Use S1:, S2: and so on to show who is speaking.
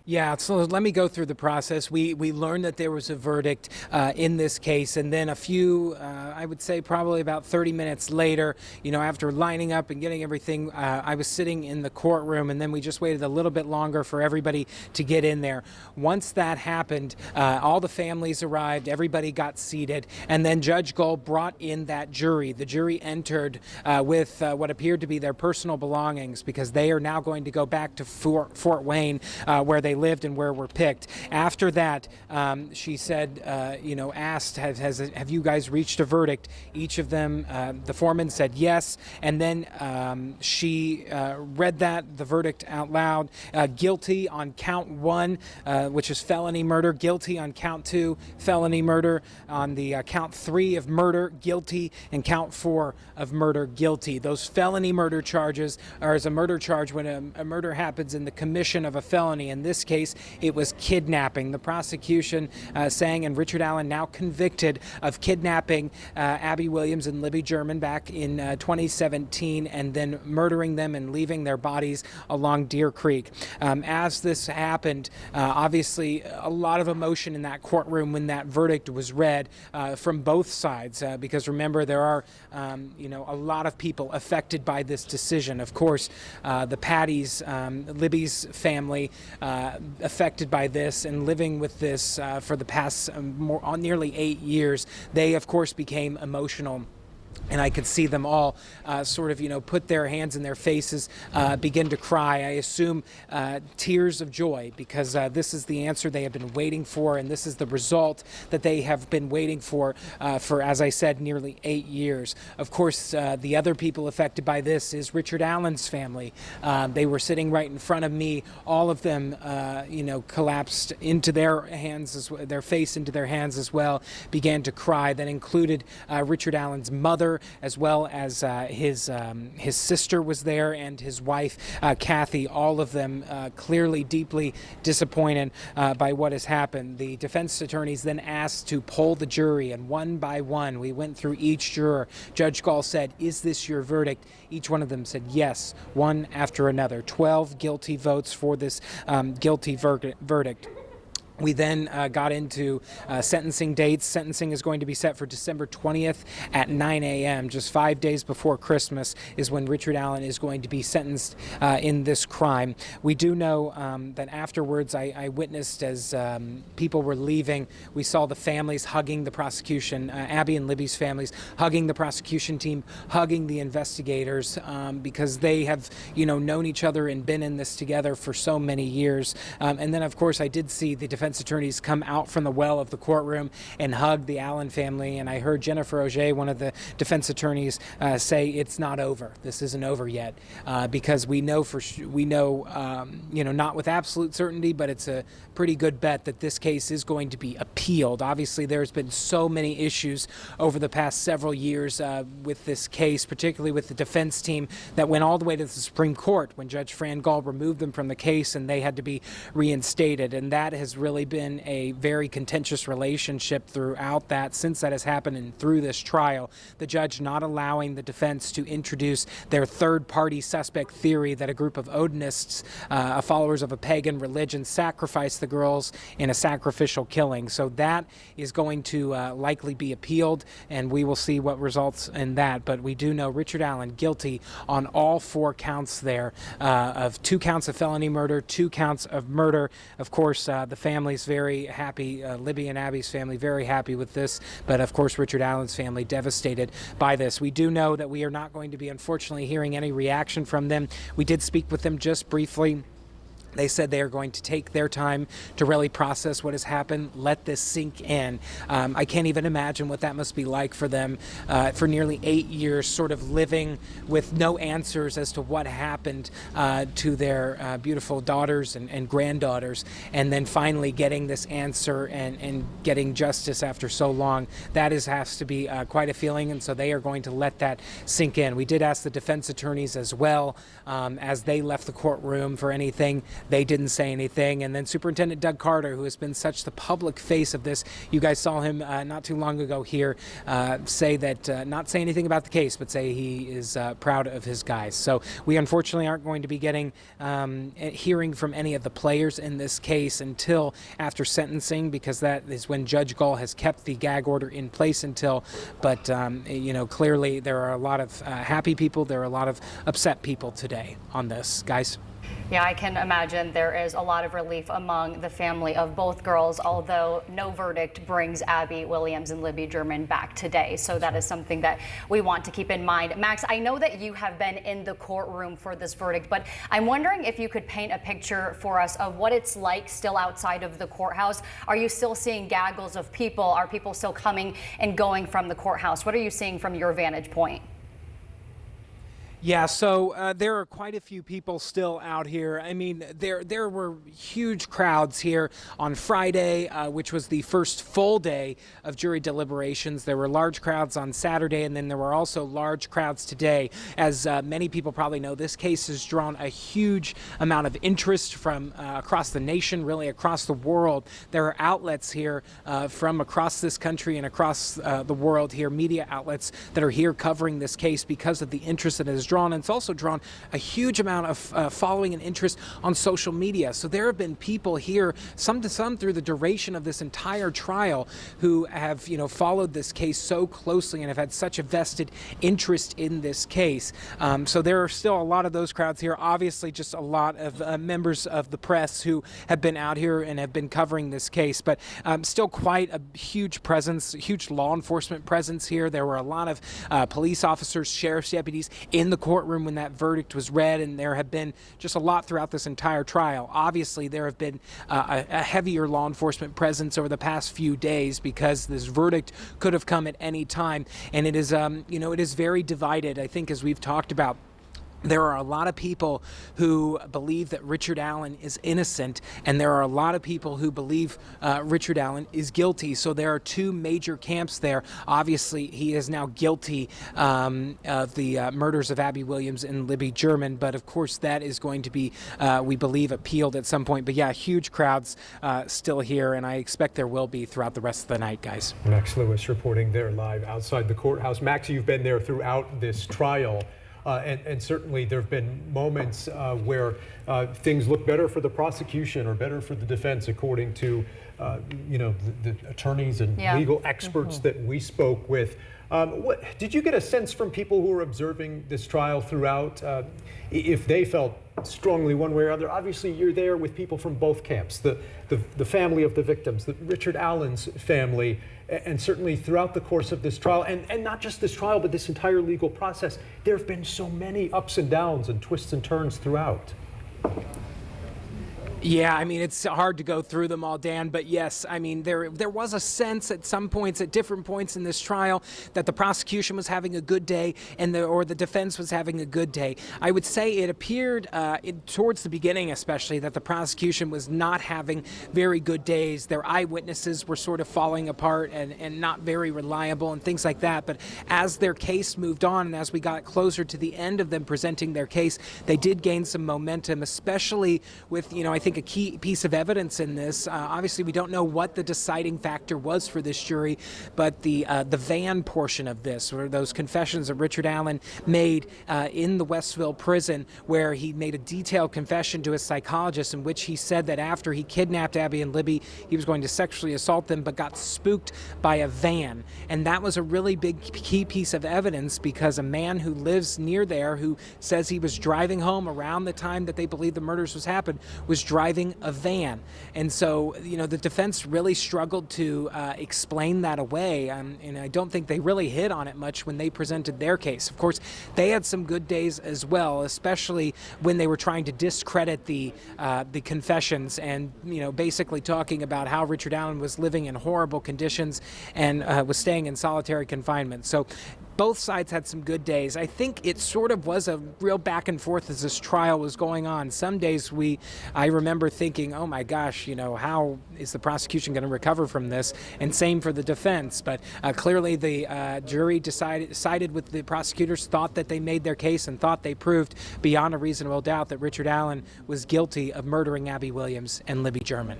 S1: Yeah, so let me go through the process. We learned that there was a verdict in this case, and then a few, I would say probably about 30 minutes later, after lining up and getting everything, I was sitting in the courtroom, and then we just waited a little bit longer for everybody to get in there. Once that happened, all the families arrived, everybody got seated, and then Judge Gull brought in that jury. The jury entered with what appeared to be their personal belongings, because they are now going to go back to Fort Wayne, where they lived and where were picked. After that, she said, asked, have you guys reached a verdict? Each of them, the foreman said yes, and then she read the verdict out loud. Guilty on count 1, which is felony murder. Guilty on count 2, felony murder. On the count 3 of murder, guilty, and count 4 of murder, guilty. Those felony murder charges are as a murder charge when a murder happens in the commission of a felony. In this case, it was kidnapping. The prosecution saying, and Richard Allen now convicted of kidnapping Abby Williams and Libby German back in 2017, and then murdering them and leaving their bodies along Deer Creek. As this happened, obviously a lot of emotion in that courtroom when that verdict was read from both sides, because remember, there are a lot of people affected by this decision. Of course, the Patties, Libby's family, affected by this and living with this for the past nearly 8 years, they of course became emotional. And I could see them all put their hands in their faces, begin to cry. I assume tears of joy, because this is the answer they have been waiting for, and this is the result that they have been waiting for, as I said, nearly 8 years. Of course, the other people affected by this is Richard Allen's family. They were sitting right in front of me. All of them, collapsed into their hands, their face into their hands as well, began to cry. That included Richard Allen's mother, as well as his sister was there, and his wife, Kathy. All of them clearly deeply disappointed by what has happened. The defense attorneys then asked to poll the jury, and one by one we went through each juror. Judge Gull said, "Is this your verdict?" Each one of them said yes, one after another. 12 guilty votes for this guilty verdict. We then got into sentencing dates. Sentencing is going to be set for December 20th at 9 a.m. Just 5 days before Christmas is when Richard Allen is going to be sentenced in this crime. We do know that afterwards I witnessed as people were leaving, we saw the families hugging the prosecution, Abby and Libby's families hugging the prosecution team, hugging the investigators, because they have, known each other and been in this together for so many years. And then, of course, I did see the defense attorneys come out from the well of the courtroom and hug the Allen family, and I heard Jennifer Auger, one of the defense attorneys, say it's not over. This isn't over yet, because we know not with absolute certainty, but it's a pretty good bet that this case is going to be appealed. Obviously, there's been so many issues over the past several years with this case, particularly with the defense team, that went all the way to the Supreme Court when Judge Fran Gull removed them from the case and they had to be reinstated, and that has really been a very contentious relationship throughout that, since that has happened and through this trial. The judge not allowing the defense to introduce their third-party suspect theory that a group of Odinists, followers of a pagan religion, sacrificed the girls in a sacrificial killing. So that is going to likely be appealed, and we will see what results in that. But we do know Richard Allen guilty on all 4 counts there, of 2 counts of felony murder, 2 counts of murder. Of course, the family's very happy, Libby and Abby's family very happy with this, but of course Richard Allen's family devastated by this. We do know that we are not going to be, unfortunately, hearing any reaction from them. We did speak with them just briefly. They said they are going to take their time to really process what has happened, let this sink in. I can't even imagine what that must be like for them for nearly 8 years, sort of living with no answers as to what happened to their beautiful daughters and granddaughters, and then finally getting this answer and getting justice after so long. That has to be quite a feeling, and so they are going to let that sink in. We did ask the defense attorneys as well, as they left the courtroom, for anything they didn't say anything. And then Superintendent Doug Carter, who has been such the public face of this, you guys saw him not too long ago here say that, not say anything about the case, but say he is proud of his guys. So we unfortunately aren't going to be getting hearing from any of the players in this case until after sentencing, because that is when Judge Gull has kept the gag order in place until. But clearly there are a lot of happy people, there are a lot of upset people today on this, guys.
S2: Yeah, I can imagine there is a lot of relief among the family of both girls, although no verdict brings Abby Williams and Libby German back today. So that is something that we want to keep in mind. Max, I know that you have been in the courtroom for this verdict, but I'm wondering if you could paint a picture for us of what it's like still outside of the courthouse. Are you still seeing gaggles of people? Are people still coming and going from the courthouse? What are you seeing from your vantage point?
S1: Yeah, so there are quite a few people still out here. I mean, there were huge crowds here on Friday, which was the first full day of jury deliberations. There were large crowds on Saturday, and then there were also large crowds today. As many people probably know, this case has drawn a huge amount of interest from across the nation, really across the world. There are outlets here from across this country and across the world here, media outlets that are here covering this case because of the interest that it has drawn. And it's also drawn a huge amount of following and interest on social media. So there have been people here, some through the duration of this entire trial, who have followed this case so closely and have had such a vested interest in this case. So there are still a lot of those crowds here. Obviously, just a lot of members of the press who have been out here and have been covering this case. But still quite a huge presence, huge law enforcement presence here. There were a lot of police officers, sheriff's deputies in the courtroom when that verdict was read, and there have been just a lot throughout this entire trial. Obviously, there have been a heavier law enforcement presence over the past few days because this verdict could have come at any time, and it is, it is very divided. I think, as we've talked about, there are a lot of people who believe that Richard Allen is innocent, and there are a lot of people who believe Richard Allen is guilty. So there are two major camps there. Obviously, he is now guilty of the murders of Abby Williams and Libby German, but of course that is going to be, we believe, appealed at some point. But yeah, huge crowds still here, and I expect there will be throughout the rest of the night, guys.
S3: Max Lewis reporting there live outside the courthouse. Max, you've been there throughout this trial. And certainly there have been moments where things look better for the prosecution or better for the defense, according to the attorneys and legal experts that we spoke with. What did you get a sense from people who were observing this trial throughout, if they felt strongly one way or other? Obviously, you're there with people from both camps, the family of the victims, Richard Allen's family, and certainly throughout the course of this trial, and not just this trial, but this entire legal process, there have been so many ups and downs and twists and turns throughout.
S1: Yeah, I mean, it's hard to go through them all, Dan, but yes, I mean, there was a sense at some points, at different points in this trial, that the prosecution was having a good day or the defense was having a good day. I would say it appeared towards the beginning, especially, that the prosecution was not having very good days. Their eyewitnesses were sort of falling apart and not very reliable and things like that. But as their case moved on and as we got closer to the end of them presenting their case, they did gain some momentum, especially with, I think, a key piece of evidence in this. Obviously, we don't know what the deciding factor was for this jury, but the van portion of this, or those confessions that Richard Allen made in the Westville prison, where he made a detailed confession to his psychologist in which he said that after he kidnapped Abby and Libby, he was going to sexually assault them, but got spooked by a van. And that was a really big key piece of evidence, because a man who lives near there, who says he was driving home around the time that they believe the murders happened, was driving a van. And so, the defense really struggled to explain that away. And I don't think they really hit on it much when they presented their case. Of course, they had some good days as well, especially when they were trying to discredit the confessions and, basically talking about how Richard Allen was living in horrible conditions and was staying in solitary confinement. So both sides had some good days. I think it sort of was a real back and forth as this trial was going on. Some days I remember thinking, oh my gosh, how is the prosecution going to recover from this? And same for the defense. But clearly the jury sided with the prosecutors, thought that they made their case and thought they proved beyond a reasonable doubt that Richard Allen was guilty of murdering Abby Williams and Libby German.